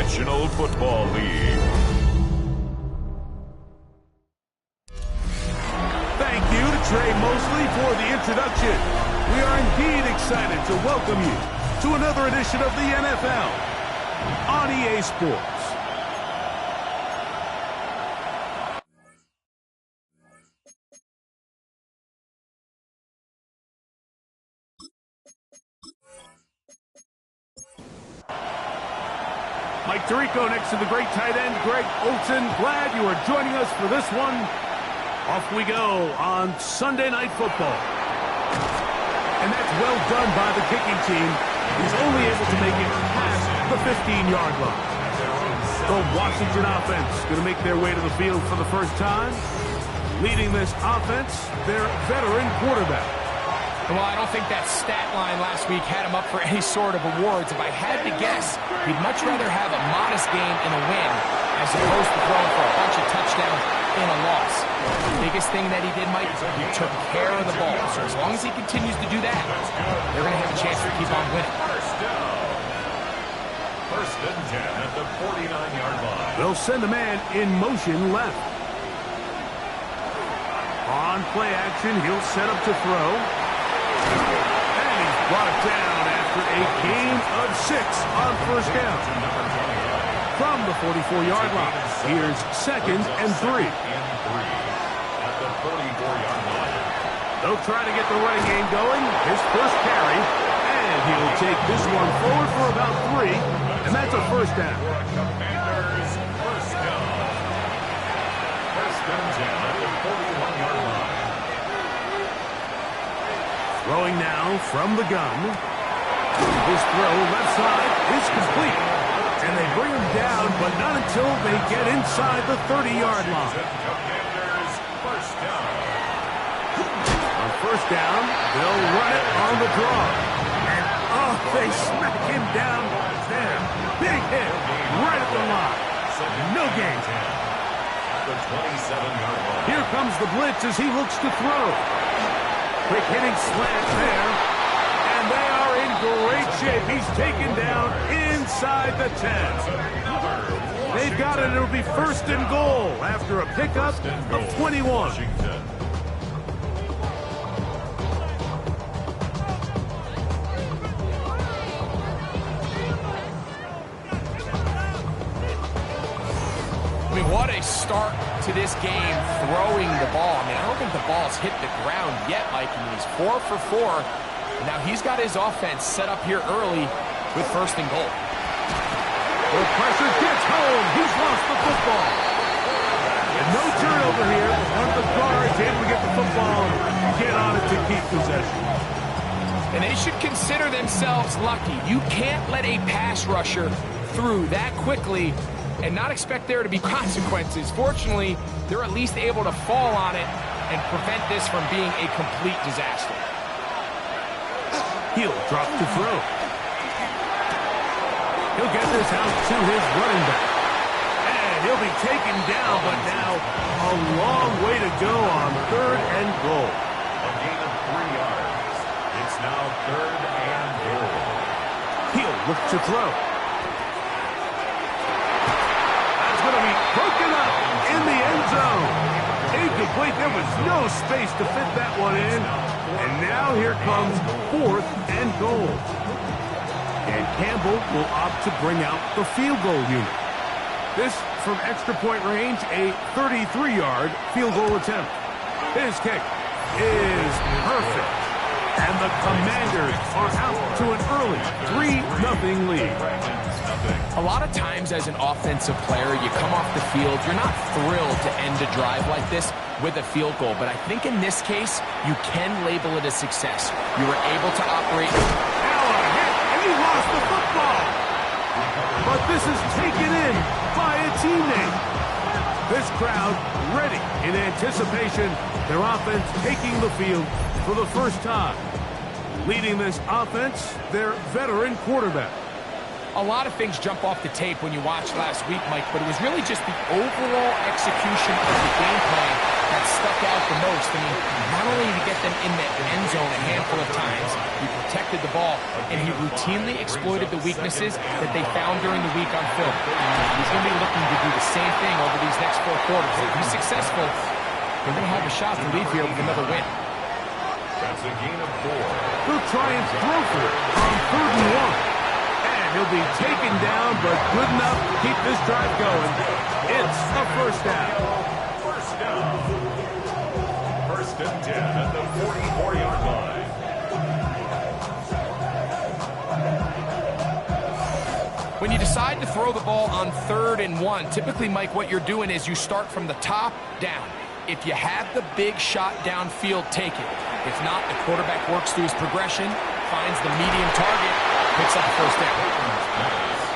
National Football League. Thank you to Trey Mosley for the introduction. We are indeed excited to welcome you to another edition of the NFL on EA Sports. Mike Tirico next to the great tight end, Greg Olsen. Glad you are joining us for this one. Off we go on Sunday Night Football. And that's well done by the kicking team. He's only able to make it past the 15-yard line. The Washington offense going to make their way to the field for the first time. Leading this offense, their veteran quarterback. Well, I don't think that stat line last week had him up for any sort of awards. If I had to guess, he'd much rather have a modest game in a win as opposed to throwing for a bunch of touchdowns in a loss. The biggest thing that he did, Mike, he took care of the ball. So as long as he continues to do that, they're going to have a chance to keep on winning. First and 10 at the 49-yard line. They'll send a man in motion left. On play action, he'll set up to throw. And he's brought down after a gain of 6 on first down. From the 44-yard line, here's 2nd and 3. At the 44-yard line. They'll try to get the running game going. His first carry, and he'll take this one forward for about 3, and that's a first down. Commanders first down. First and 10 at the 41-yard line. Throwing now from the gun. This throw left side is complete. And they bring him down, but not until they get inside the 30-yard line. Commanders first down. On first down, they'll run it on the draw. And, oh, they smack him down there. Big hit right at the line. No gain. At the 27-yard line. Here comes the blitz as he looks to throw. Quick hitting slant there. And they are in great shape. He's taken down inside the 10. They've got it. It'll be first and goal after a pickup of 21. Washington. I mean, what a start to this game throwing the ball. I mean, I don't think the ball's hit the ground yet, Mike. I mean, he's 4 for 4. Now he's got his offense set up here early with first and goal. The pressure gets home. He's lost the football. And no turnover here. One of the guards able to get the football. Get on it to keep possession. And they should consider themselves lucky. You can't let a pass rusher through that quickly and not expect there to be consequences. Fortunately, they're at least able to fall on it and prevent this from being a complete disaster. He'll drop to throw. He'll get this out to his running back. And he'll be taken down, but now a long way to go on 3rd and goal. A gain of 3 yards. It's now 3rd and goal. He'll look to throw. That's going to be broken up in the end zone. Incomplete. There was no space to fit that one in. And now here comes 4th and goal. And Campbell will opt to bring out the field goal unit. This from extra point range, a 33-yard field goal attempt. His kick is perfect. And the Commanders are out to an early 3-0 lead. A lot of times as an offensive player, you come off the field, you're not thrilled to end a drive like this with a field goal. But I think in this case, you can label it a success. You were able to operate. Now a hit, and he lost the football. But this is taken in by a teammate. This crowd ready in anticipation. Their offense taking the field for the first time. Leading this offense, their veteran quarterback. A lot of things jump off the tape when you watched last week, Mike, but it was really just the overall execution of the game plan that stuck out the most. I mean, not only did he get them in the end zone a handful of times, he protected the ball, and he routinely exploited the weaknesses that they found during the week on film. He's going to be looking to do the same thing over these next 4 quarters. If he's successful, they're going to have a shot to leave here with another win. That's a gain of 4. He'll try and throw for it on 3rd and 1. And he'll be taken down, but good enough to keep this drive going. It's a first down. First down. First and 10 at the 44-yard line. When you decide to throw the ball on 3rd and 1, typically, Mike, what you're doing is you start from the top down. If you have the big shot downfield, take it. If not, the quarterback works through his progression, finds the medium target, picks up the first down.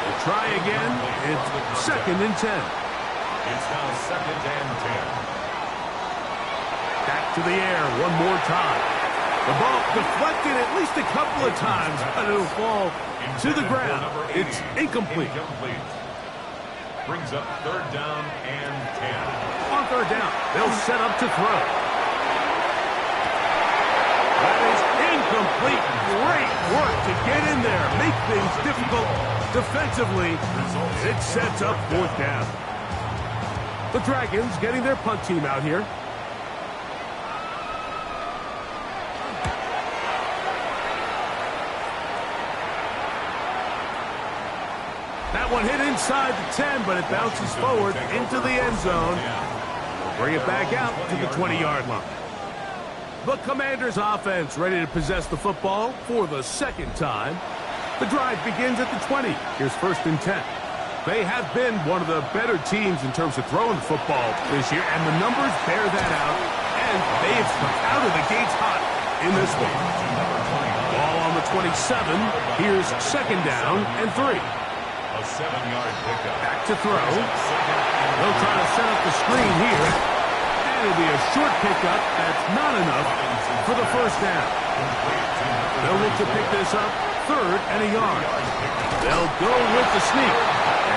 We'll try again. It's 2nd and 10. It's now 2nd and 10. Back to the air one more time. The ball deflected at least a couple of times, but it'll fall to the ground. It's incomplete. Brings up 3rd down and 10. On 3rd down, they'll set up to throw. That is incomplete. Great work to get in there, make things difficult defensively. It sets up 4th down. The Dragons getting their punt team out here. That one hit inside the 10, but it bounces forward into the end zone. Bring it back out to the 20-yard line. The Commanders' offense ready to possess the football for the 2nd time. The drive begins at the 20. Here's 1st and 10. They have been one of the better teams in terms of throwing the football this year, and the numbers bear that out, and they've come out of the gates hot in this one. Ball on the 27. Here's 2nd down and 3. A 7-yard pickup. Back to throw. They'll try to set up the screen here. And it'll be a short pickup. That's not enough for the first down. They'll look to pick this up 3rd and a yard. They'll go with the sneak.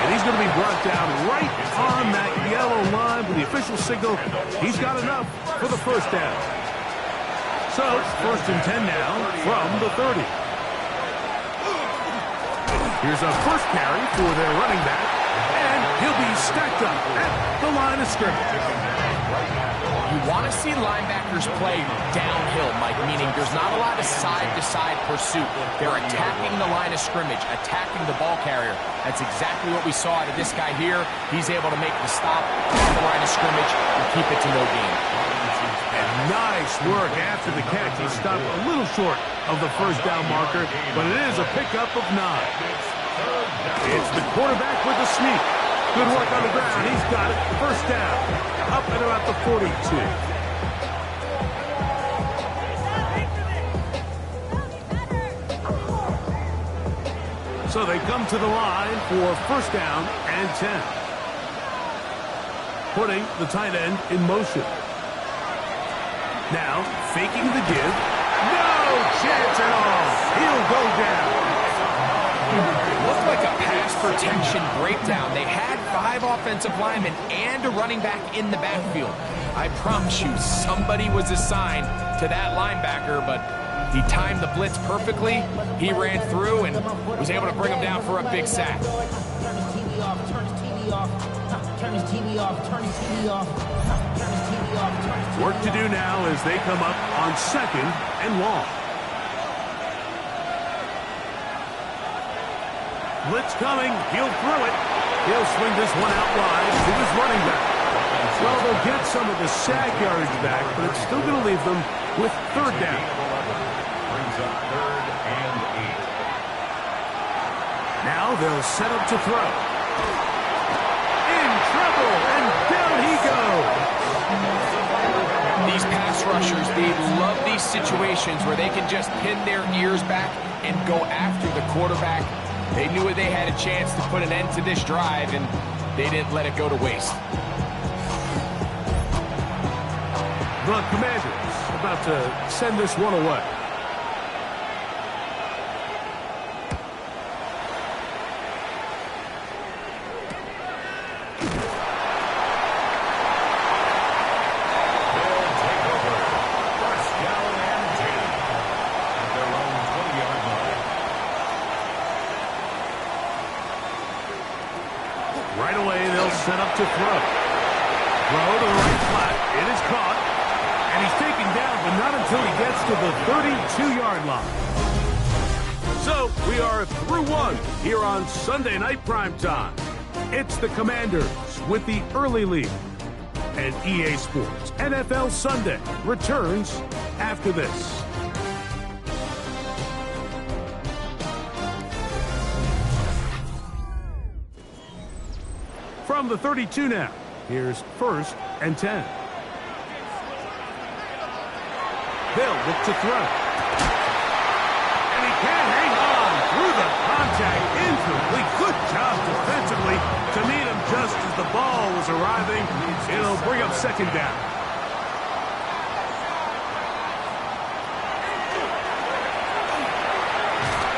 And he's going to be brought down right on that yellow line with the official signal. He's got enough for the first down. So, 1st and 10 now from the 30. Here's a first carry for their running back, and he'll be stacked up at the line of scrimmage. You want to see linebackers play downhill, Mike, meaning there's not a lot of side-to-side pursuit. They're attacking the line of scrimmage, attacking the ball carrier. That's exactly what we saw out of this guy here. He's able to make the stop at the line of scrimmage and keep it to no gain. And nice work after the catch. He stopped a little short of the first down marker, but it is a pickup of 9. It's the quarterback with the sneak. Good work on the ground. He's got it. First down. Up and about the 42. So they come to the line for 1st down and 10. Putting the tight end in motion. Now, faking the give. No chance at all. He'll go down. Looked like a pass protection breakdown. They had 5 offensive linemen and a running back in the backfield. I promise you, somebody was assigned to that linebacker, but he timed the blitz perfectly. He ran through and was able to bring him down for a big sack. Turn his TV off, turn his TV off, turn his TV off, turn his TV off, turn his TV off. Work to do now as they come up on 2nd and long. Blitz coming. He'll throw it. He'll swing this one out wide to his running back. Well, they'll get some of the sack yardage back, but it's still going to leave them with 3rd down. Brings up 3rd and 8. Now they'll set up to throw. In trouble, and down he goes. These pass rushers, they love these situations where they can just pin their ears back and go after the quarterback. They knew they had a chance to put an end to this drive, and they didn't let it go to waste. The Commanders about to send this one away. Right away, they'll set up to throw. Throw to the right flat. It is caught. And he's taken down, but not until he gets to the 32-yard line. So, we are through one here on Sunday Night Primetime. It's the Commanders with the early lead. And EA Sports NFL Sunday returns after this. From the 32 now, here's 1st and 10. They'll look to throw. And he can't hang on through the contact. Incomplete. Good job defensively to meet him just as the ball was arriving. It'll bring up 2nd down.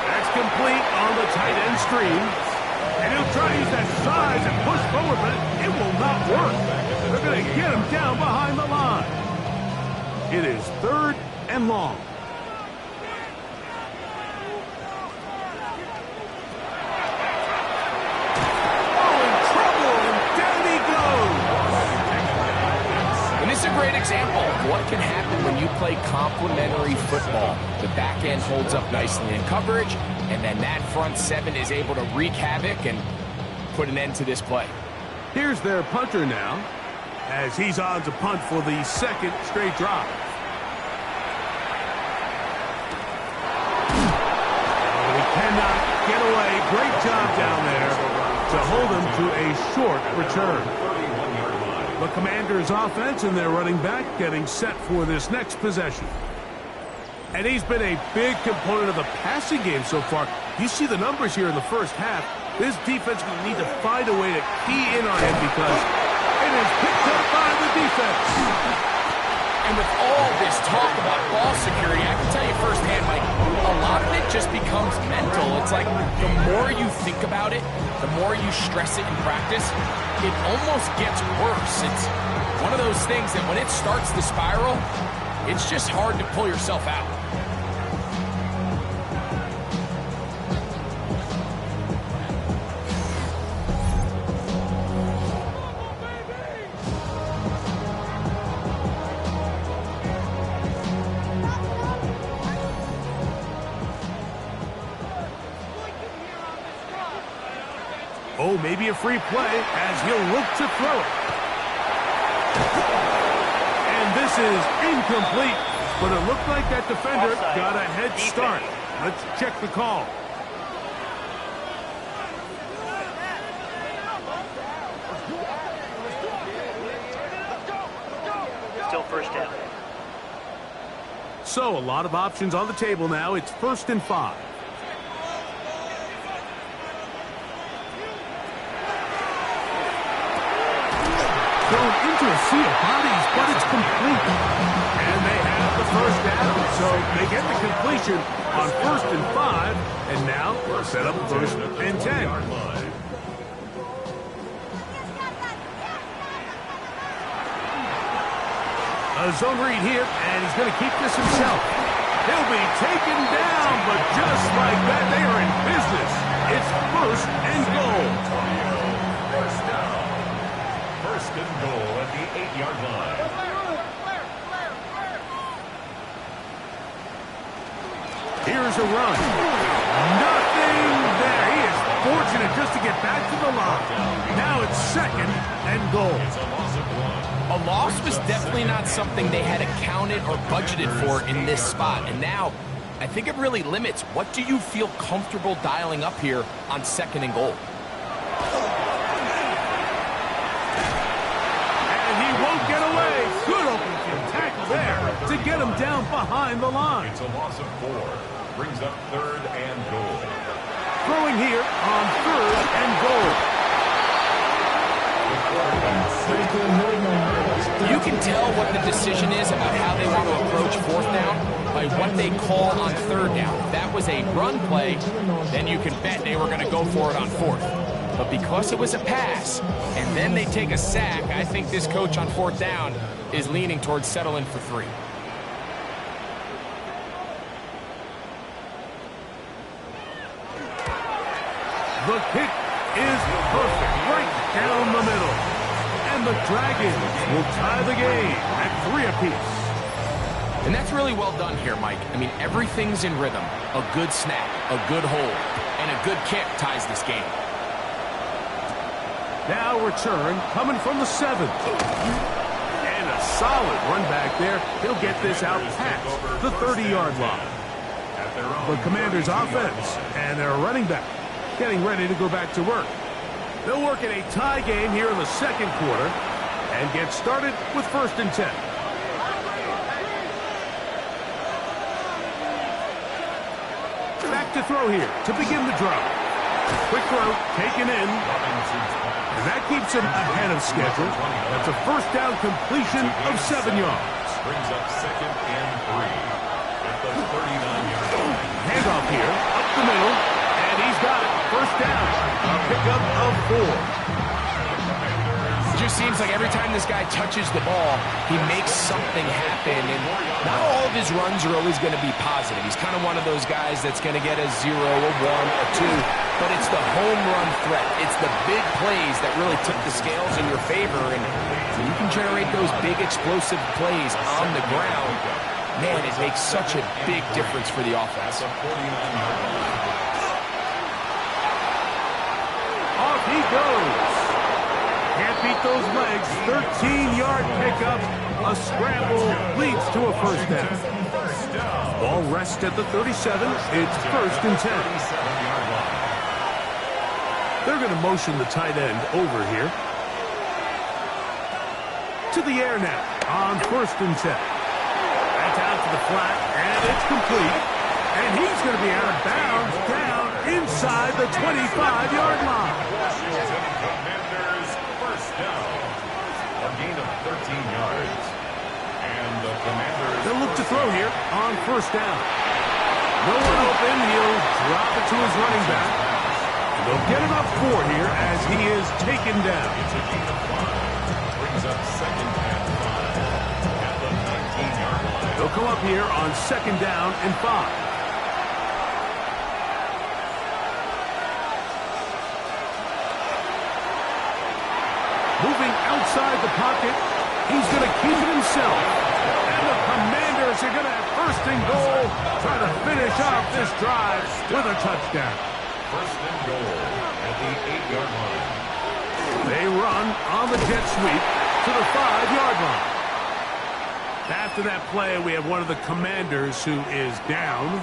That's complete on the tight end screen. And he'll try to use that size and push forward, but it will not work. They're going to get him down behind the line. It is 3rd and long. Oh, in trouble, and down he goes. And this is a great example of what can happen when you play complementary football. The back end holds up nicely in coverage, and then that front 7 is able to wreak havoc and put an end to this play. Here's their punter now, as he's on to punt for the 2nd straight drive. Oh, he cannot get away. Great job down there to hold him to a short return. The Commanders' offense and their running back getting set for this next possession. And he's been a big component of the passing game so far. You see the numbers here in the first half. This defense will need to find a way to key in on him because it is picked up by the defense. And with all this talk about ball security, I can tell you firsthand, Mike, a lot of it just becomes mental. It's like the more you think about it, the more you stress it in practice, it almost gets worse. It's one of those things that when it starts to spiral, it's just hard to pull yourself out. Oh, maybe a free play as he'll look to throw it. And this is incomplete, but it looked like that defender got a head start. Let's check the call. Still 1st down. So a lot of options on the table now. It's 1st and 5. Thrown into a sea of bodies, but it's complete. And they have the 1st down, so they get the completion on 1st and 5, and now we're set up 1st and 10. A zone read here, and he's going to keep this himself. He'll be taken down, but just like that, they are in business. It's 1st and goal. 1st down. 1st and goal at the 8-yard line. Here's a run. Nothing there. He is fortunate just to get back to the line. Now it's 2nd and goal. It's a loss of 1. A loss was definitely not something they had accounted or budgeted for in this spot. And now, I think it really limits. What do you feel comfortable dialing up here on 2nd and goal? And he won't get away. Good open field tackle there to get him down behind the line. It's a loss of 4. Brings up 3rd and goal. Throwing here on 3rd and goal. You can tell what the decision is about how they want to approach 4th down by what they call on 3rd down. If that was a run play, then you can bet they were going to go for it on 4th. But because it was a pass, and then they take a sack, I think this coach on 4th down is leaning towards settling for 3. The kick is perfect. Right Dragons will tie the game at 3 apiece. And that's really well done here, Mike. I mean, everything's in rhythm. A good snap, a good hold, and a good kick ties this game. Now return coming from the 7th. And a solid run back there. He'll get this out past the 30-yard line. The Commanders' offense and their running back getting ready to go back to work. They'll work in a tie game here in the second quarter and get started with 1st and 10. Back to throw here to begin the drive. Quick throw taken in. And that keeps him ahead of schedule. That's a first down completion of 7 yards. Brings up 2nd and 3 at the 39-yard line. Handoff here, up the middle, and he's got it. First down, a pickup of 4. It just seems like every time this guy touches the ball, he makes something happen. And not all of his runs are always going to be positive. He's kind of one of those guys that's going to get a 0, a 1, a 2. But it's the home run threat. It's the big plays that really tip the scales in your favor. And when you can generate those big explosive plays on the ground, man, it makes such a big difference for the offense. Off he goes. Can't beat those legs. 13-yard pickup. A scramble leads to a first down. Ball rests at the 37. It's 1st and 10. They're going to motion the tight end over here. To the air now on 1st and 10. That's out to the flat, and it's complete. And he's going to be out of bounds down inside the 25-yard line. Commanders first down. A gain of 13 yards. And the Commanders... They'll look to throw here on 1st down. No one open. He'll drop it to his running back. And they'll get him up 4 here as he is taken down. It's a gain of 5. Brings up 2nd and 5 at the 19-yard line. They'll come up here on 2nd down and 5. Moving outside the pocket, he's going to keep it himself. And the Commanders are going to have 1st and goal, trying to finish off this drive with a touchdown. 1st and goal at the 8-yard line. They run on the jet sweep to the 5-yard line. After that play, we have one of the Commanders who is down.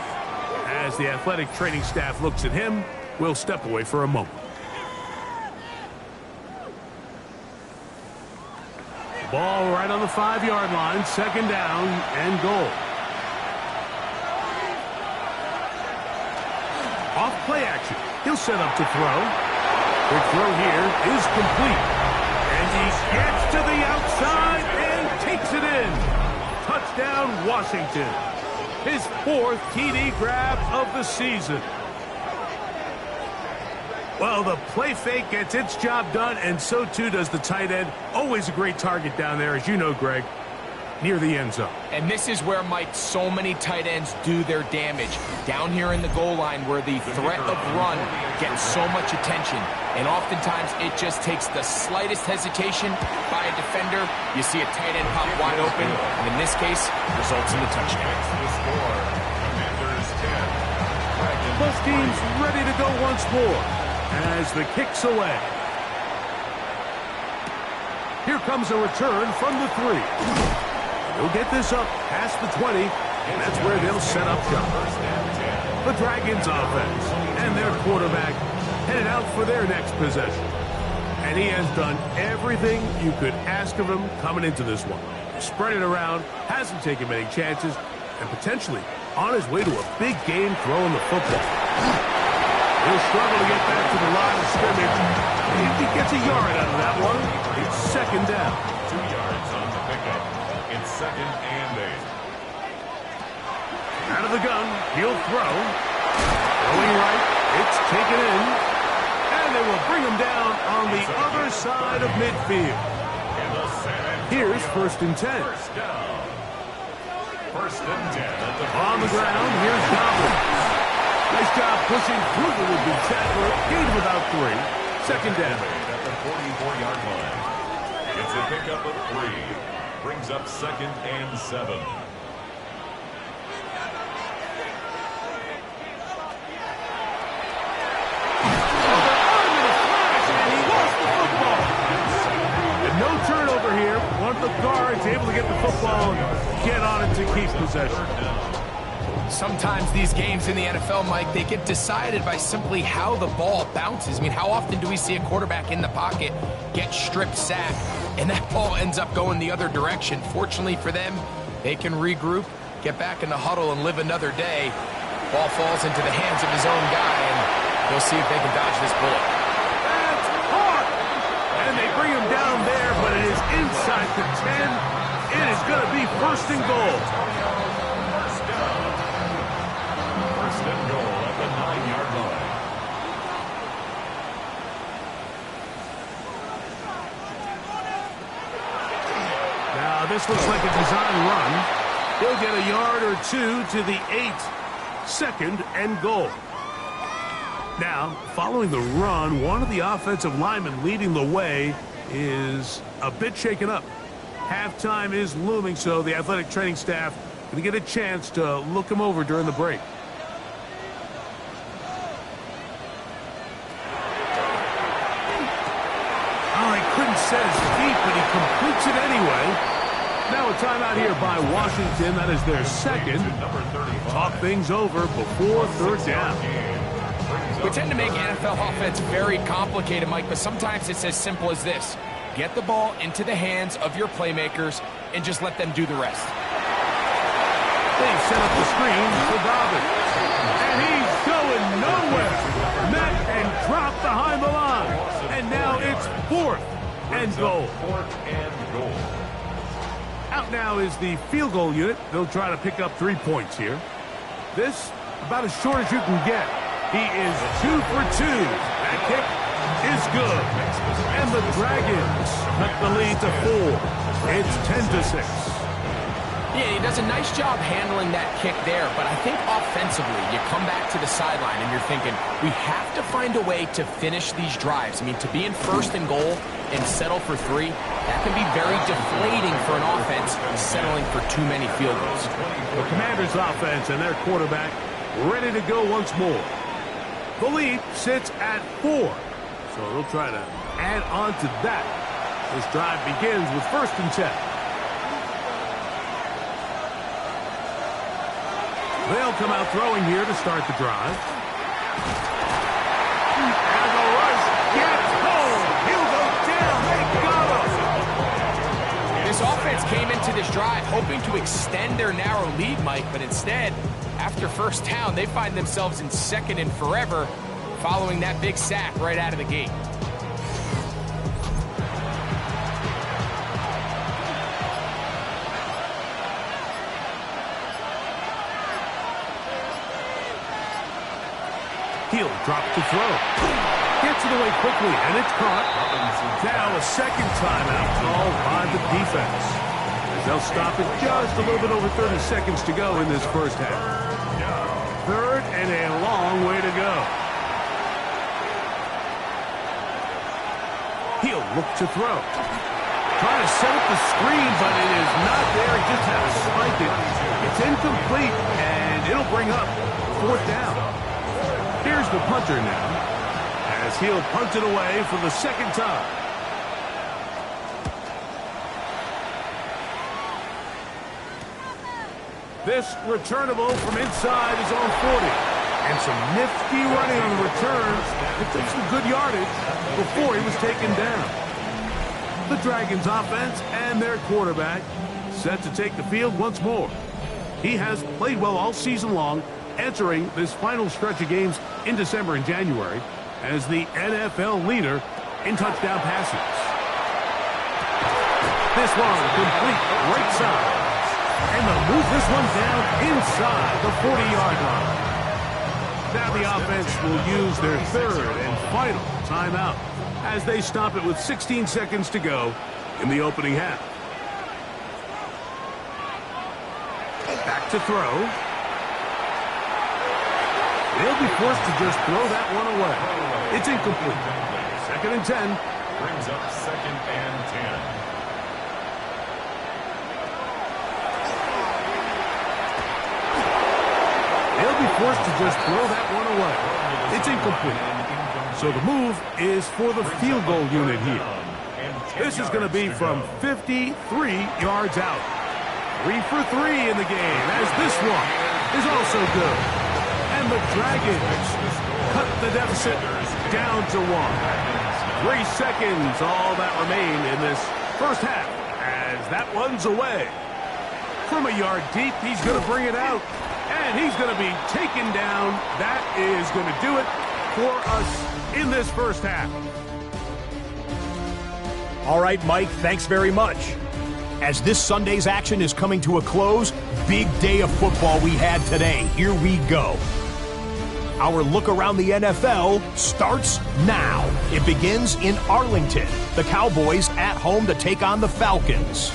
As the athletic training staff looks at him, we'll step away for a moment. Ball right on the 5-yard line, 2nd down and goal. Off play action. He'll set up to throw. Quick throw here is complete. And he gets to the outside and takes it in. Touchdown, Washington. His 4th TD grab of the season. Well, the play fake gets its job done, and so too does the tight end. Always a great target down there, as you know, Greg, near the end zone. And this is where, Mike, so many tight ends do their damage. Down here in the goal line where the threat of run gets so much attention. And oftentimes it just takes the slightest hesitation by a defender. You see a tight end pop wide open, and in this case, results in the touchdown. The score, Commanders 10. Both teams ready to go once more as the kick's away. Here comes a return from the 3. They'll get this up past the 20, and that's where they'll set up shop. The Dragons offense and their quarterback headed out for their next possession. And he has done everything you could ask of him coming into this one. Spread it around, hasn't taken many chances, and potentially on his way to a big game throwing the football. He'll struggle to get back to the line of scrimmage. If he gets a yard out of that one, it's 2nd down. 2 yards on the pickup. It's 2nd and 8. Out of the gun, he'll throw. Going right, it's taken in. And they will bring him down on the other side of midfield. Here's 1st and 10. First down. 1st and 10 at the On the ground, here's Dobbins. Nice job pushing through the would-be tackler. Gain of about 3. 2nd down. at the 44-yard line. It's a a pickup of 3. Brings up 2nd and 7. No turnover here. One of the guards able to get the football and get on it to keep possession. Sometimes these games in the NFL, Mike, they get decided by simply how the ball bounces. I mean, how often do we see a quarterback in the pocket get stripped sack, and that ball ends up going the other direction? Fortunately for them, they can regroup, get back in the huddle, and live another day. Ball falls into the hands of his own guy, and they'll see if they can dodge this bullet. That's hard! And they bring him down there, but it is inside the 10. It is going to be 1st and goal. First and goal at the 9-yard line. Now, this looks like a design run. He'll get a yard or 2 to the 8. 2nd and goal. Now, following the run, one of the offensive linemen leading the way is a bit shaken up. Halftime is looming, so the athletic training staff going to get a chance to look him over during the break. Oh, he couldn't set his feet, but he completes it anyway. Now a timeout here by Washington. That is their 2nd. Talk things over before 3rd down. We tend to make NFL offense very complicated, Mike, but sometimes it's as simple as this. Get the ball into the hands of your playmakers and just let them do the rest. They set up the screen for Dobbins. And he's going nowhere. Met and dropped behind the line. And now it's 4th and goal. 4th and goal. Out now is the field goal unit. They'll try to pick up 3 points here. This, about as short as you can get. He is 2 for 2. That kick is good. And the Dragons cut the lead to 4. It's 10-6. Yeah, he does a nice job handling that kick there, but I think offensively, you come back to the sideline and you're thinking, we have to find a way to finish these drives. I mean, to be in 1st and goal and settle for 3, that can be very deflating for an offense settling for too many field goals. The Commanders' offense and their quarterback ready to go once more. The lead sits at 4, so they'll try to add on to that. This drive begins with 1st and 10. They'll come out throwing here to start the drive. And the rush gets home. He'll go down. They got him. This offense came into this drive hoping to extend their narrow lead, Mike, but instead, after 1st down, they find themselves in 2nd and forever following that big sack right out of the gate. He'll drop to throw. Gets it away quickly, and it's caught. Now a 2nd timeout called by the defense. As they'll stop it just a little bit over 30 seconds to go in this 1st half. 3rd and a long way to go. He'll look to throw. Trying to set up the screen, but it is not there. He just had to spike it. It's incomplete, and it'll bring up 4th down. Here's the punter now, as he'll punt it away for the 2nd time. This returnable from inside his own 40. And some nifty running on the return. It took some good yardage before he was taken down. The Dragons offense and their quarterback set to take the field once more. He has played well all season long, entering this final stretch of games in December and January as the NFL leader in touchdown passes. This one complete right side. And they'll move this one down inside the 40-yard line. Now the offense will use their 3rd and final timeout as they stop it with 16 seconds to go in the opening half. Back to throw. They'll be forced to just throw that one away. It's incomplete. 2nd and 10. Brings up 2nd and 10. forced to just throw that one away. It's incomplete. So the move is for the field goal unit here. This is going to be from 53 yards out. 3 for 3 in the game, as this one is also good. And the Dragons cut the deficit down to 1. 3 seconds, all that remain in this first half, as that one's away. From a yard deep, he's going to bring it out. And he's going to be taken down. That is going to do it for us in this first half. All right, Mike, thanks very much. As this Sunday's action is coming to a close, big day of football we had today. Here we go. Our look around the NFL starts now. It begins in Arlington. The Cowboys at home to take on the Falcons.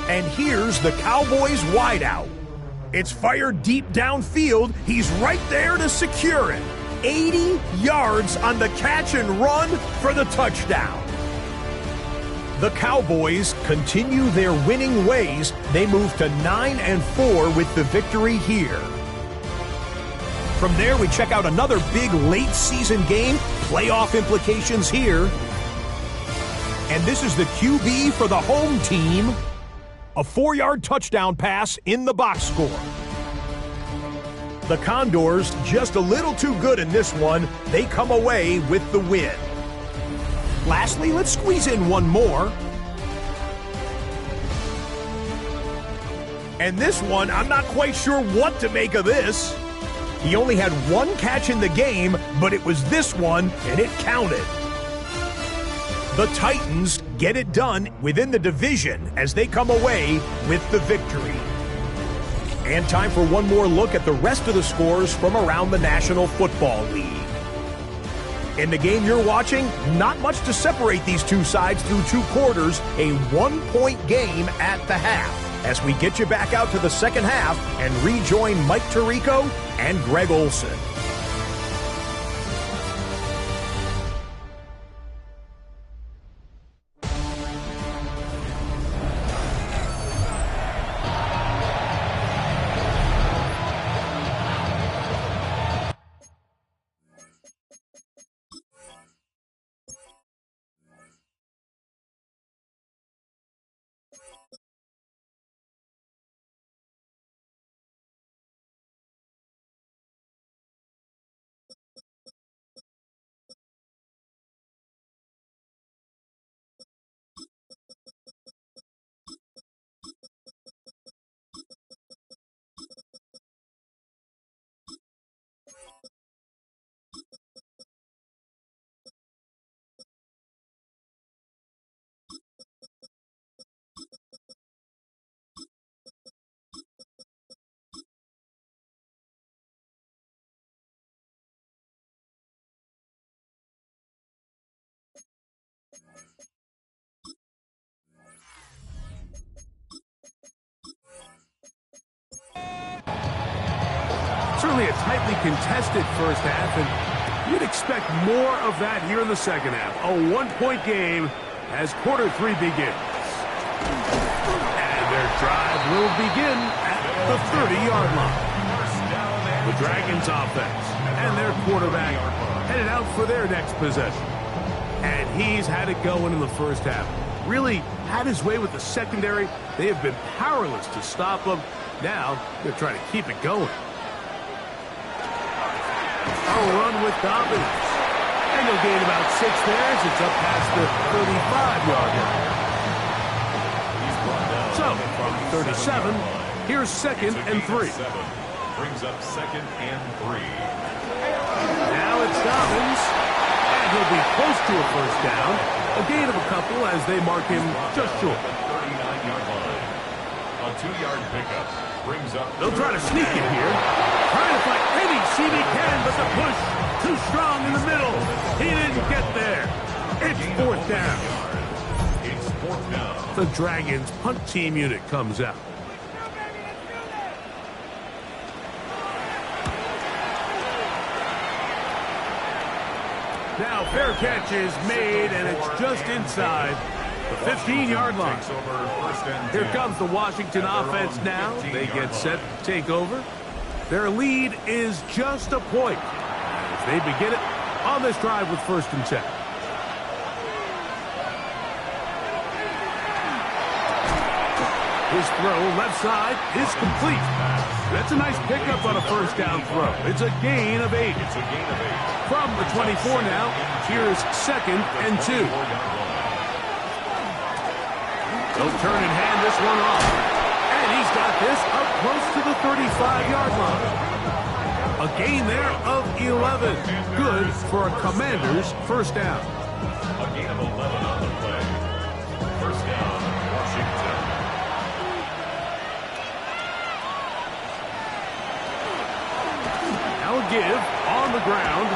And here's the Cowboys wideout. It's fired deep downfield. He's right there to secure it. 80 yards on the catch and run for the touchdown. The Cowboys continue their winning ways. They move to 9-4 with the victory here. From there, we check out another big late-season game. Playoff implications here. And this is the QB for the home team. A 4-yard touchdown pass in the box score. The Condors just a little too good in this one. They come away with the win. Lastly, let's squeeze in one more. And this one, I'm not quite sure what to make of this. He only had 1 catch in the game, but it was this one, and it counted. The Titans get it done within the division as they come away with the victory. And time for one more look at the rest of the scores from around the National Football League. In the game you're watching, not much to separate these two sides through 2 quarters, a 1-point game at the half. As we get you back out to the second half and rejoin Mike Tirico and Greg Olson. Certainly a tightly contested first half, and you'd expect more of that here in the second half. A 1-point game as quarter 3 begins. And their drive will begin at the 30-yard line. The Dragons offense and their quarterback headed out for their next possession. And he's had it going in the first half. Really had his way with the secondary. They have been powerless to stop him. Now they're trying to keep it going. A run with Dobbins. And he'll gain about 6 there as it's up past the 35-yard line. So, from 37, here's 2nd and 3. Brings up 2nd and 3. Now it's Dobbins. And he'll be close to a first down. A gain of a couple as they mark him just short. 39-yard line. A 2-yard pickup. Brings up. They'll try to sneak it here. Trying to fight any seam he can, but the push too strong in the middle. He didn't get there. It's 4th down. It's 4th down. The Dragons punt team unit comes out. Now fair catch is made, and it's just inside the 15-yard line. Takes over 1st and 10. Here comes the Washington offense now. They get set to take over. Their lead is just a point as they begin it on this drive with 1st and 10. His throw left side is complete. That's a nice pickup on a 1st down throw. It's a gain of 8. From the 24 now, here's 2nd and 2. They'll turn and hand this one off. And he's got this up close to the 35-yard line. A gain there of 11. Good for a Commanders' 1st down. A gain of 11 on the play. 1st down, Washington. Now a give on the ground.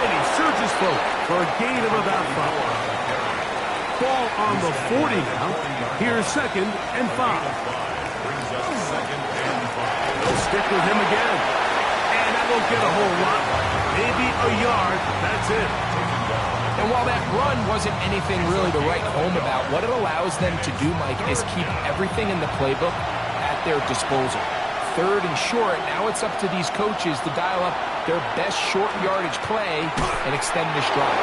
And he surges forward for a gain of about 5. Ball on the 40 now. Here's 2nd and 5. Brings up 2nd and 5. They'll stick with him again. And that won't get a whole lot. Maybe a yard. That's it. And while that run wasn't anything really to write home about, what it allows them to do, Mike, is keep everything in the playbook at their disposal. 3rd and short, now it's up to these coaches to dial up their best short yardage play and extend this drive.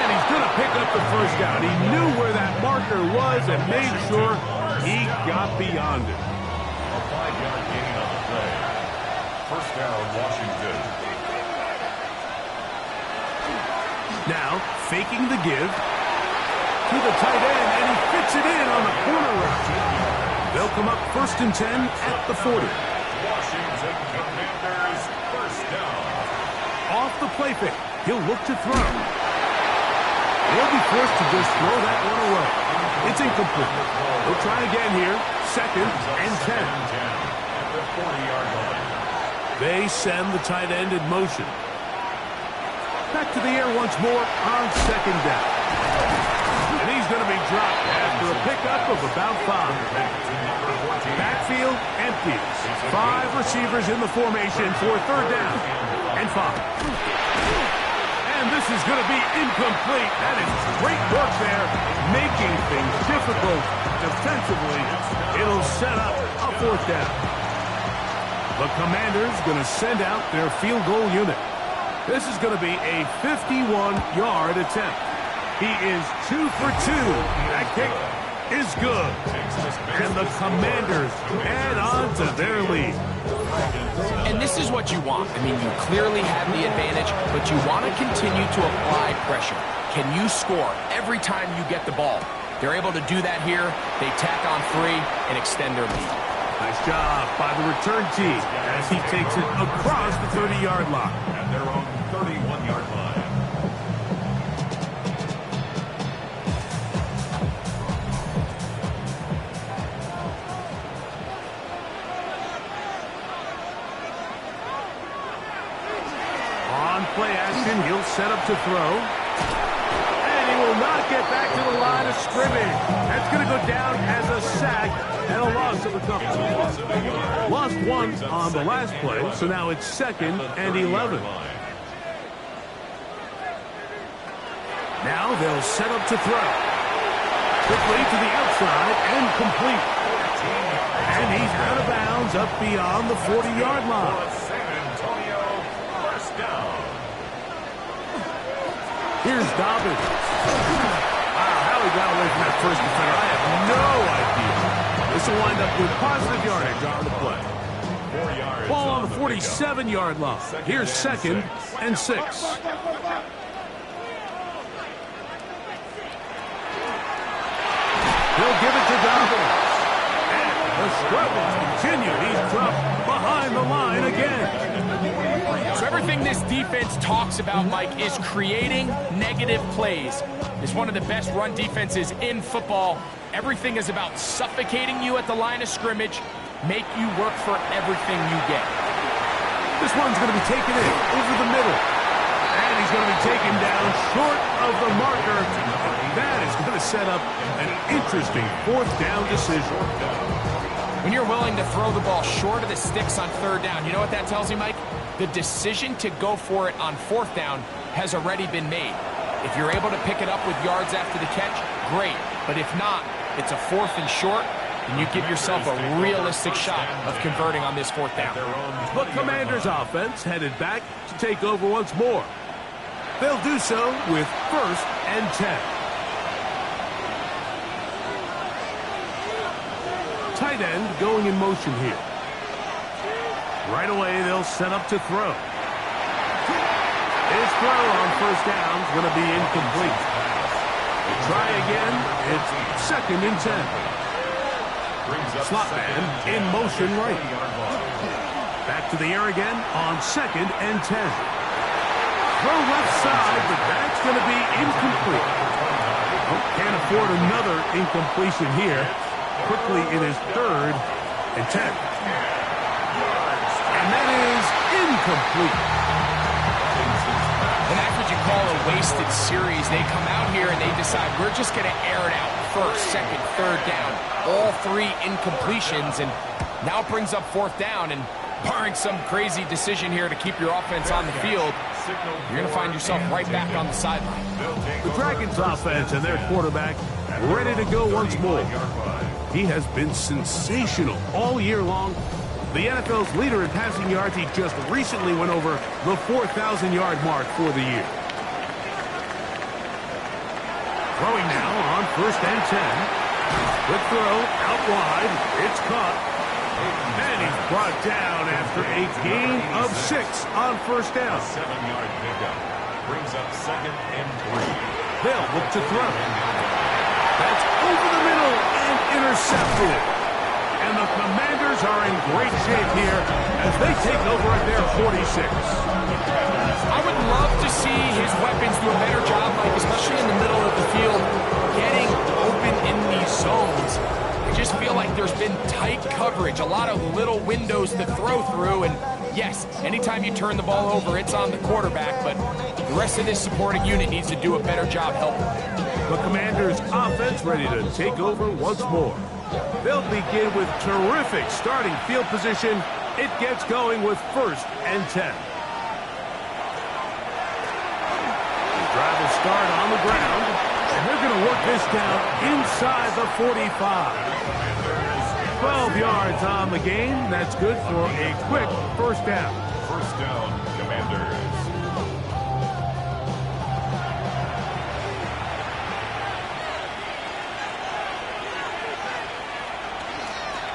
And he's going to pick up the 1st down. He knew where that marker was and made sure he got beyond it. A 5-yard gain on the play. 1st down, Washington. Now, faking the give to the tight end, and he fits it in on the corner route. They'll come up 1st and 10 at the 40. Washington Commanders, 1st down. Off the play fake, he'll look to throw. He'll be forced to just throw that one away. It's incomplete. We'll try again here, 2nd and 10. At the 40-yard line. They send the tight end in motion. Back to the air once more on 2nd down. And he's going to be dropped after a pickup of about 5. Backfield empty. 5 receivers in the formation for 3rd down and 5. And this is going to be incomplete. That is great work there, making things difficult defensively. It'll set up a 4th down. The Commanders going to send out their field goal unit. This is going to be a 51-yard attempt. He is 2 for 2. That kick is good. And the Commanders add on to their lead. And this is what you want. I mean, you clearly have the advantage, but you want to continue to apply pressure. Can you score every time you get the ball? They're able to do that here. They tack on 3 and extend their lead. Nice job by the return team as he takes it across the 30-yard line. At their own 31-yard line. On play action, he'll set up to throw. And he will not get back to the line of scrimmage. That's going to go down as a sack and a loss of a couple. Lost 1 on the last play, so now it's 2nd and 11. Now they'll set up to throw. Quickly to the outside and complete. And he's out of bounds up beyond the 40-yard line. San Antonio, 1st down. Here's Dobbins. Wow, how he got away from that first defender, I have no idea. This will wind up with positive yardage on the play. 4 yards. Ball on the 47-yard line. Here's 2nd and 6. He'll give it to Dobbins. And the struggles continue. He's dropped behind the line again. So everything this defense talks about, Mike, is creating negative plays. It's one of the best run defenses in football. Everything is about suffocating you at the line of scrimmage, make you work for everything you get. This one's going to be taken in over the middle. And he's going to be taken down short of the marker. That is going to set up an interesting 4th down decision. When you're willing to throw the ball short of the sticks on 3rd down, you know what that tells you, Mike? The decision to go for it on 4th down has already been made. If you're able to pick it up with yards after the catch, great. But if not, it's a 4th and short, and you give yourself a realistic shot of converting on this fourth down. The Commanders' offense headed back to take over once more. They'll do so with 1st and 10. Tight end going in motion here. Right away, they'll set up to throw. His throw on first down is going to be incomplete. Try again. It's 2nd and 10. Slot man in motion right. Back to the air again on 2nd and 10. Throw left side, but that's going to be incomplete. Oh, can't afford another incompletion here. Quickly in his 3rd and 10. And that is incomplete. And that's what you call a wasted series. They come out here and they decide, we're just going to air it out. 1st, 2nd, 3rd down. All 3 incompletions, and now it brings up 4th down. And barring some crazy decision here to keep your offense on the field, you're going to find yourself right back on the sideline. The Dragons offense and their quarterback ready to go once more. He has been sensational all year long. The NFL's leader in passing yards, he just recently went over the 4,000-yard mark for the year. Throwing now on 1st and 10. Quick throw out wide. It's caught. And he's brought down after a gain of 6 on 1st down. 7-yard pickup. Brings up 2nd and 3. They'll look to throw. That's over the middle and intercepted. And the Commanders are in great shape here as they take over at their 46. I would love to see his weapons do a better job, like especially in the middle of the field, getting open in these zones. I just feel like there's been tight coverage, a lot of little windows to throw through, and yes, anytime you turn the ball over, it's on the quarterback, but the rest of this supporting unit needs to do a better job helping. The Commanders' offense ready to take over once more. They'll begin with terrific starting field position. It gets going with 1st and 10. The drive will start on the ground, and they're going to work this down inside the 45. 12 yards on the game. That's good for a quick 1st down. 1st down, Commanders.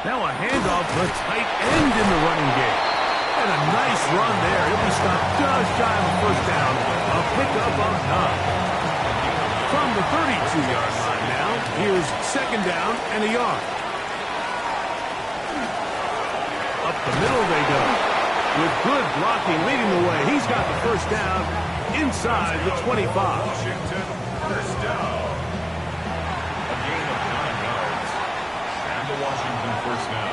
Now a handoff to tight end in the running game. And a nice run there. He'll be stopped just shy of the 1st down. A pickup on top. From the 32-yard line now, here's 2nd down and a yard. Up the middle they go. With good blocking leading the way. He's got the 1st down inside the 25. Washington, 1st down. A gain of 9 yards. And the Washington 1st down.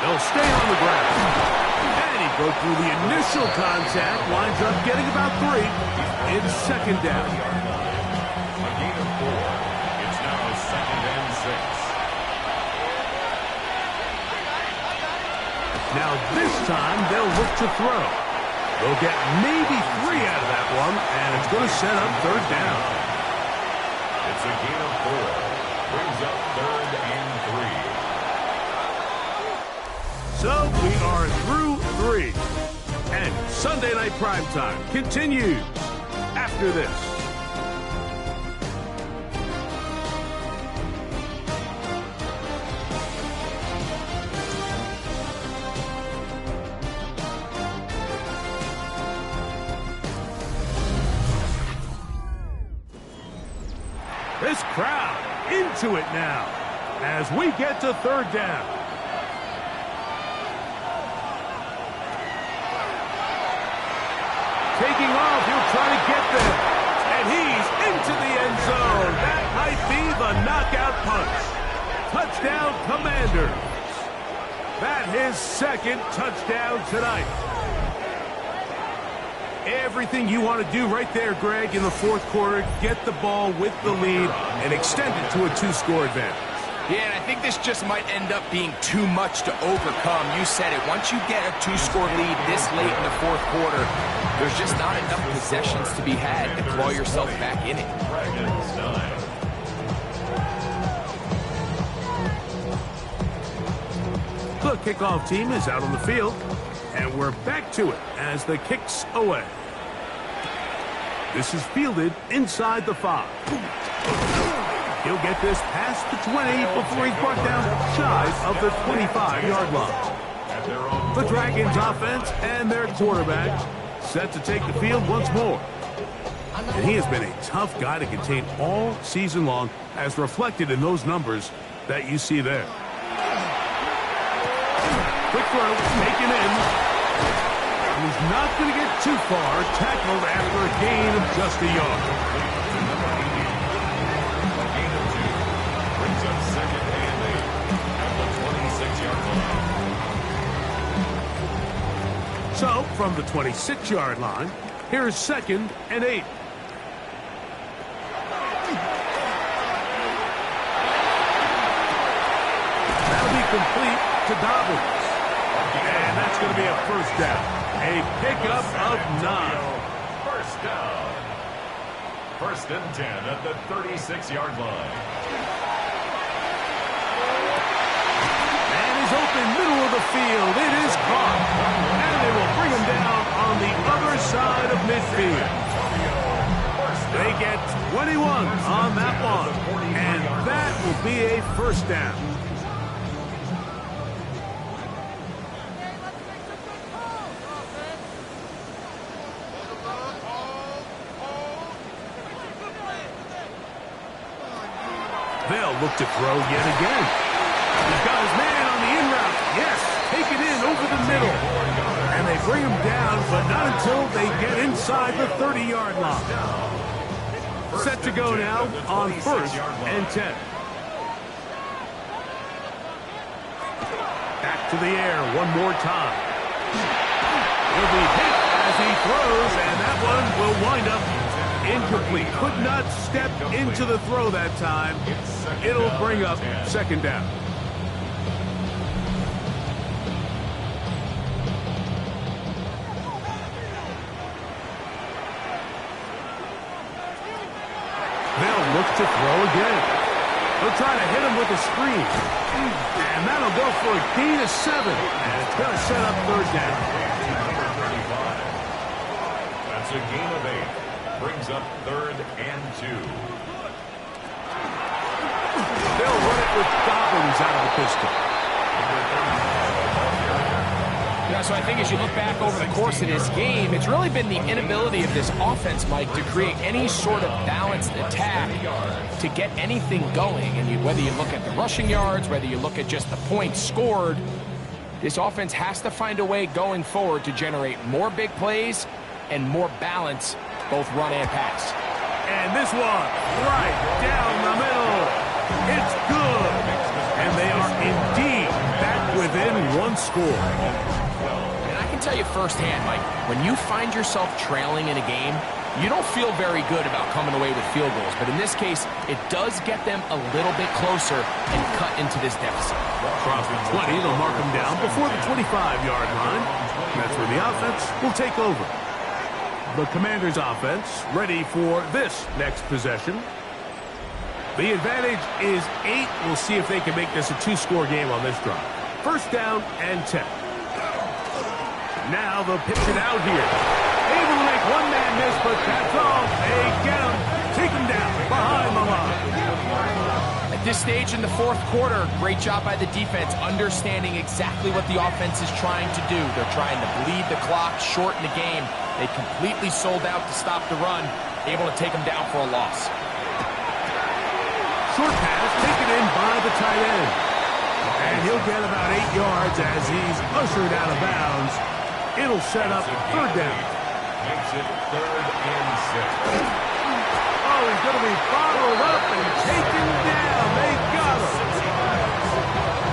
They'll stay on the ground. And he broke through the initial contact. Winds up getting about 3. It's 2nd down. A gain of 4. It's now 2nd and 6. Now this time they'll look to throw. They'll get maybe 3 out of that one, and it's going to set up 3rd down. It's a gain of 4. Brings up 3rd and 3. So we are through 3. And Sunday Night Primetime continues after this. This crowd into it now as we get to 3rd down. Taking off, he'll try to get there. And he's into the end zone. That might be the knockout punch. Touchdown, Commanders. That his 2nd touchdown tonight. Everything you want to do right there, Greg, in the 4th quarter, get the ball with the lead and extend it to a 2-score advantage. Yeah, and I think this just might end up being too much to overcome. You said it. Once you get a 2-score lead this late in the 4th quarter, there's just not enough possessions to be had to claw yourself back in it. The kickoff team is out on the field, and we're back to it as the kick's away. This is fielded inside the 5. He'll get this past the 20 before he's brought down shy of the 25-yard line. The Dragons offense and their quarterback set to take the field once more. And he has been a tough guy to contain all season long, as reflected in those numbers that you see there. Quick throw, taken in. He's not going to get too far, tackled after a gain of just a yard. A gain of 2 brings up 2nd and 8 at the 26-yard line. So, from the 26-yard line, here's 2nd and 8. That'll be complete to Dobbins. And that's going to be a first down. A pickup of 9. First down. 1st and 10 at the 36-yard line. And he's open middle of the field. It is caught. And they will bring him down on the other side of midfield. They get 21 on that one. And that will be a first down. They'll look to throw yet again. He's got his man on the in route. Yes, take it in over the middle. And they bring him down, but not until they get inside the 30-yard line. Set to go now on 1st and 10. Back to the air one more time. He'll be hit as he throws, and that one will wind up incomplete. Could not step into the throw that time. It'll bring up 2nd down. They'll look to throw again. They'll try to hit him with a screen. And that'll go for a gain of 7. And it's going to set up 3rd down. That's a gain of 8. Brings up 3rd and 2. They'll run it with Dobbins out of the pistol. Yeah, so I think as you look back over the course of this game, it's really been the inability of this offense, Mike, to create any sort of balanced attack to get anything going. And whether you look at the rushing yards, whether you look at just the points scored, this offense has to find a way going forward to generate more big plays and more balance, both run and pass. And this one, right down the middle. It's good. And they are indeed back within 1 score. And I can tell you firsthand, Mike, when you find yourself trailing in a game, you don't feel very good about coming away with field goals. But in this case, it does get them a little bit closer and cut into this deficit. Across the 20, they'll mark them down before the 25-yard line. That's where the offense will take over. The Commanders' offense ready for this next possession. The advantage is 8. We'll see if they can make this a 2-score game on this drive. 1st down and 10. Now they'll pitch it out here. Able to make one man miss, but that's all. They get him. Take him down behind the line. At this stage in the 4th quarter, great job by the defense, understanding exactly what the offense is trying to do. They're trying to bleed the clock, shorten the game. They completely sold out to stop the run, able to take them down for a loss. Short pass taken in by the tight end. And he'll get about 8 yards as he's ushered out of bounds. It'll set up 3rd down. Makes it 3rd and 6. Oh, he's going to be bottled up and taken down. They got him.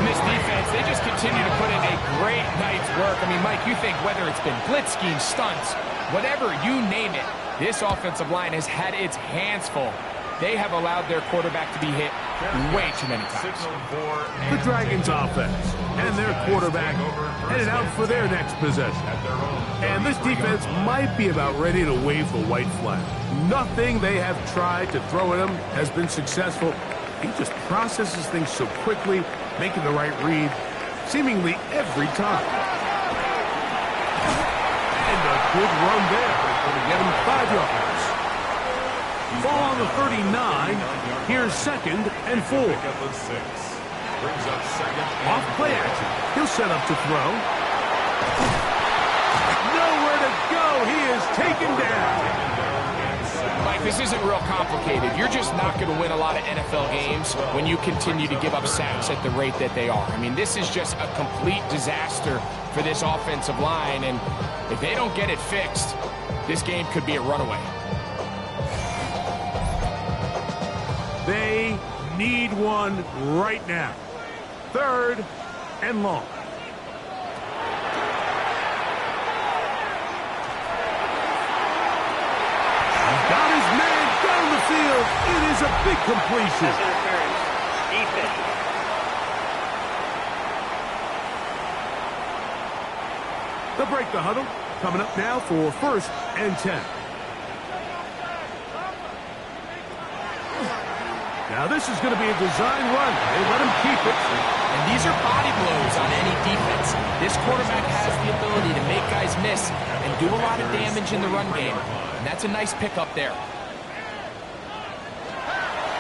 And this defense, they just continue to put in a great night's work. I mean, Mike, you think whether it's been blitz schemes, stunts, whatever you name it, this offensive line has had its hands full. They have allowed their quarterback to be hit way too many times. The Dragons offense and their quarterback headed out for their next possession. And this defense might be about ready to wave the white flag. Nothing they have tried to throw at him has been successful. He just processes things so quickly, making the right read. seemingly every time. And a good run there. Going to get him 5 yards. Ball on the 39. Here's 2nd and 4. Off play action. He'll set up to throw. Nowhere to go. He is taken down. Mike, this isn't real complicated. You're just not going to win a lot of NFL games when you continue to give up sacks at the rate that they are. I mean, this is just a complete disaster for this offensive line, and if they don't get it fixed, this game could be a runaway. They need one right now. 3rd and long. Got his man down the field. It is a big completion. Defense. They'll break the huddle. Coming up now for 1st and 10. Now this is going to be a design run. They let him keep it. And these are body blows on any defense. This quarterback has the ability to make guys miss and do a lot of damage in the run game. And that's a nice pickup there.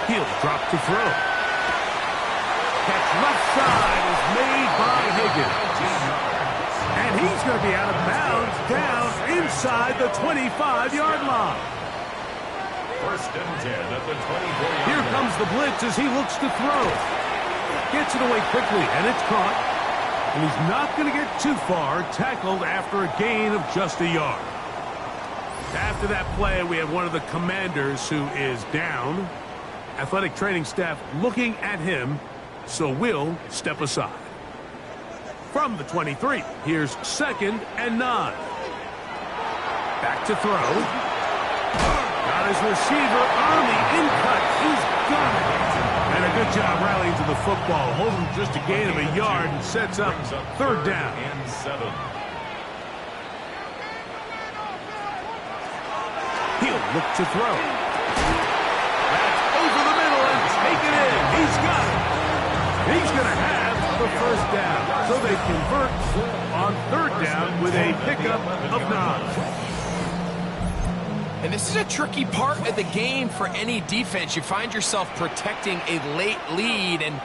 He'll drop to throw. Catch left side is made by Higgins. And he's going to be out of bounds down inside the 25-yard line. 1st and 10 at the 24-yard Here comes the blitz as he looks to throw. Gets it away quickly, and it's caught. And he's not going to get too far, tackled after a gain of just a yard. After that play, we have one of the commanders who is down. Athletic training staff looking at him, so we'll step aside. From the 23, here's 2nd and 9. Back to throw. Got his receiver on the in-cut. He's got it. And a good job rallying to the football. Holding just a gain of a yard and sets up 3rd down. and 7. He'll look to throw. That's over the middle and take it in. He's got it. He's going to have the 1st down. So they convert on 3rd down with a pickup of 9. And this is a tricky part of the game for any defense. You find yourself protecting a late lead, and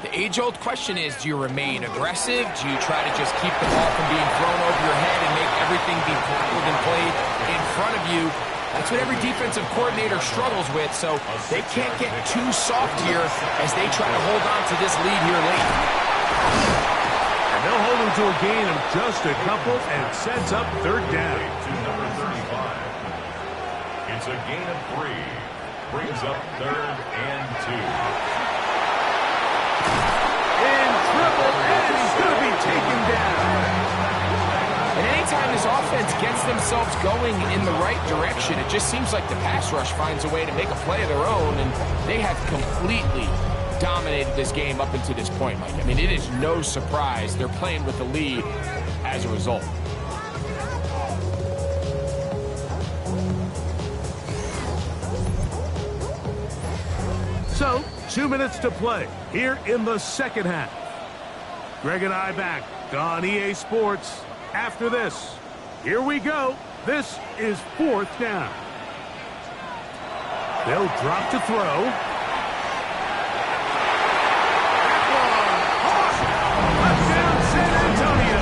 the age-old question is, do you remain aggressive? Do you try to just keep the ball from being thrown over your head and make everything be tackled and played in front of you? That's what every defensive coordinator struggles with, so they can't get too soft here as they try to hold on to this lead here late. And they'll hold him to a gain of just a couple and sets up 3rd down. To number 35. It's a gain of 3. Brings up 3rd and 2. In trouble, and he's going to be taken down. And anytime this offense gets themselves going in the right direction, it just seems like the pass rush finds a way to make a play of their own, and they have completely dominated this game up until this point, Mike. I mean, it is no surprise they're playing with the lead as a result. So, 2 minutes to play here in the 2nd half. Greg and I back on EA Sports. After this, here we go. This is 4th down. They'll drop to throw. Touchdown, San Antonio.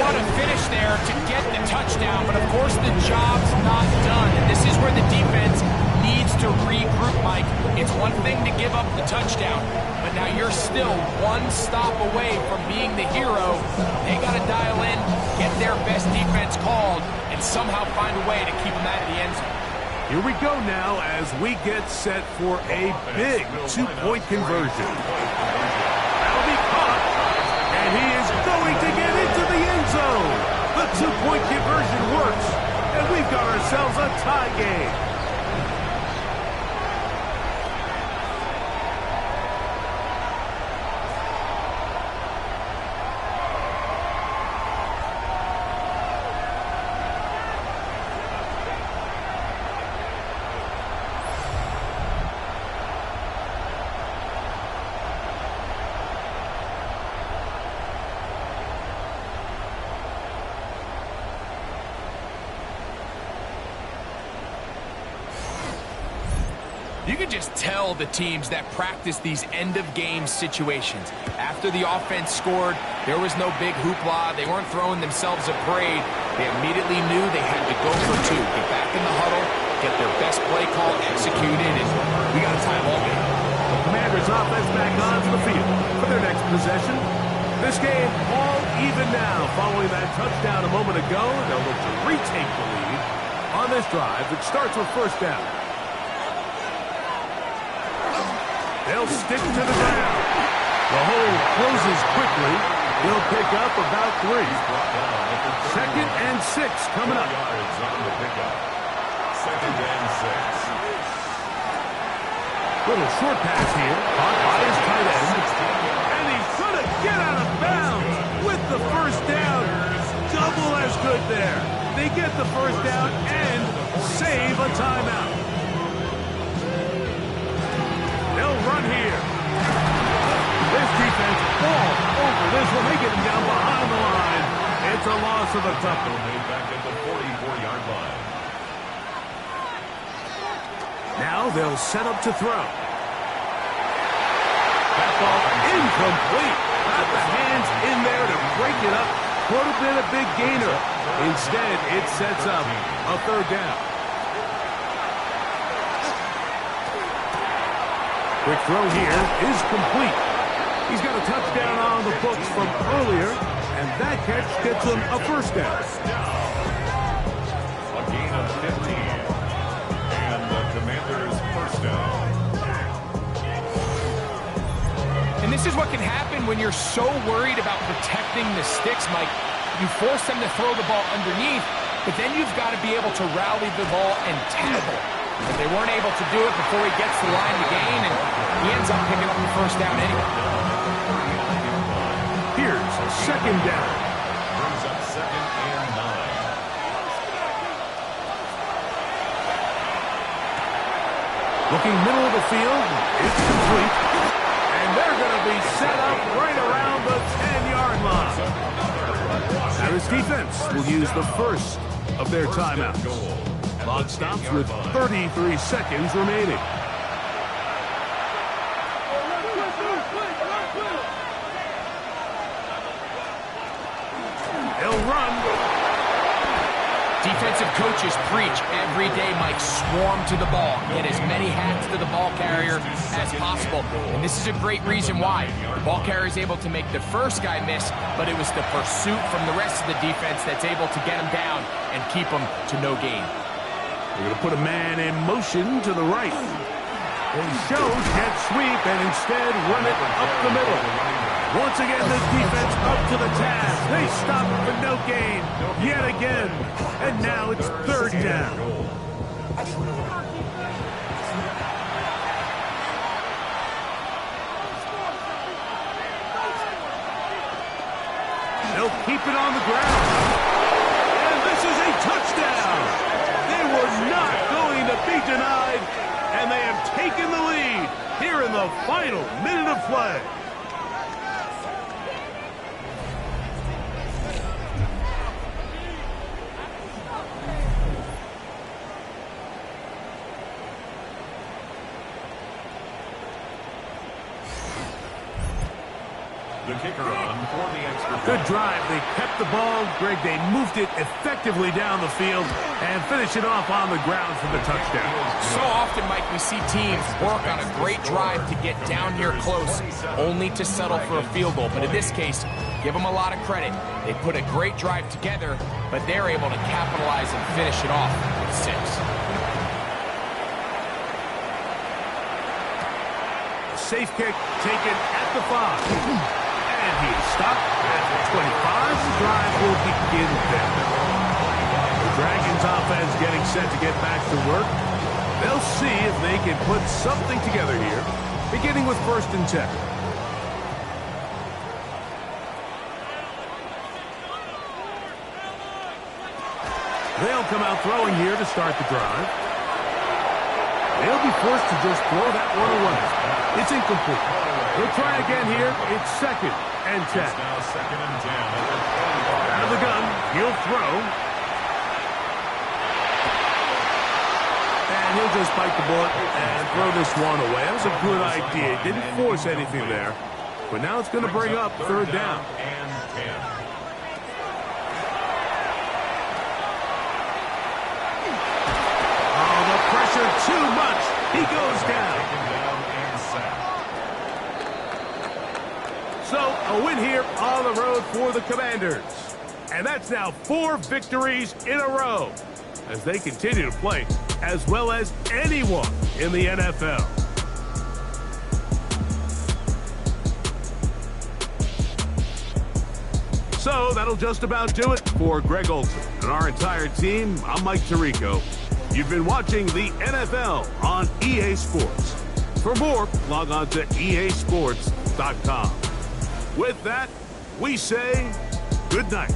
What a finish there to get the touchdown, but of course the job's not done. And this is where the defense needs to regroup, Mike. It's one thing to give up the touchdown, but now you're still one stop away from being the hero. They got to dial in, get their best defense called, and somehow find a way to keep them out of the end zone. Here we go now as we get set for a big 2-point conversion. That'll be caught, and he is going to get into the end zone. The 2-point conversion works, and we've got ourselves a tie game. You can just tell the teams that practice these end-of-game situations. After the offense scored, there was no big hoopla. They weren't throwing themselves a parade. They immediately knew they had to go for two. Get back in the huddle, get their best play call executed, and we got a timeout game. The Commanders offense back onto the field for their next possession. This game all even now. Following that touchdown a moment ago, they'll look to retake the lead on this drive that starts with first down. They'll stick to the ground. The hole closes quickly. He'll pick up about 3. 2nd and 6 coming up. Yards on the pickup. 2nd and 6. Little short pass here. Caught by his tight end. And he's going to get out of bounds with the first down. Double as good there. They get the first down and save a timeout. They'll run here. This defense all over this one. They get him down behind the line. It's a loss of a couple. Made back at the 44-yard line. Now they'll set up to throw. That ball incomplete. Got the hands in there to break it up. Could have been a big gainer. Instead, it sets up a third down. Quick throw here is complete. He's got a touchdown on the books from earlier, and that catch gets him a first down. A gain of 15. And the Commanders' first down. And this is what can happen when you're so worried about protecting the sticks, Mike. You force them to throw the ball underneath, but then you've got to be able to rally the ball and tackle. But they weren't able to do it before he gets the line to gain, and he ends up picking up the first down anyway. Here's second down. Brings up 2nd and 9. Looking middle of the field, it's complete. And they're going to be set up right around the 10-yard line. Now this defense will use the first of their timeouts. Clock stops with 33 seconds remaining. They'll run. Defensive coaches preach every day, Mike, swarm to the ball. Get as many hats to the ball carrier as possible. And this is a great reason why. The ball carrier is able to make the first guy miss, but it was the pursuit from the rest of the defense that's able to get him down and keep him to no gain. They're going to put a man in motion to the right. They show jet sweep and instead run it up the middle. Once again, this defense up to the task. They stop it for no gain yet again. And now it's third down. They'll keep it on the ground. And this is a touchdown. They were not going to be denied, and they have taken the lead here in the final minute of play. The kicker on for the extra point. Good drive. They kept the ball. Greg, they moved it effectively down the field and finish it off on the ground for the touchdown. So often, Mike, we see teams work on a great drive to get down here close, only to settle for a field goal. But in this case, give them a lot of credit. They put a great drive together, but they're able to capitalize and finish it off with 6. Safe kick taken at the 5. And he is stopped at the 25. The drive will begin there. The Dragons offense getting set to get back to work. They'll see if they can put something together here, beginning with 1st and 10. They'll come out throwing here to start the drive. They'll be forced to just throw that one away. It's incomplete. They'll try again here. It's 2nd and 10. It's now 2nd and 10. Out of the gun, he'll throw. And And he'll just bite the bullet and throw this one away. That was a good idea. Didn't force anything there. But now it's going to bring up third down. And 10. Oh, the pressure too much. He goes down. Taken down and sacked. So, a win here on the road for the Commanders. And that's now 4 victories in a row as they continue to play as well as anyone in the NFL. So, that'll just about do it for Greg Olsen and our entire team. I'm Mike Tirico. You've been watching the NFL on EA Sports. For more, log on to easports.com. With that, we say good night.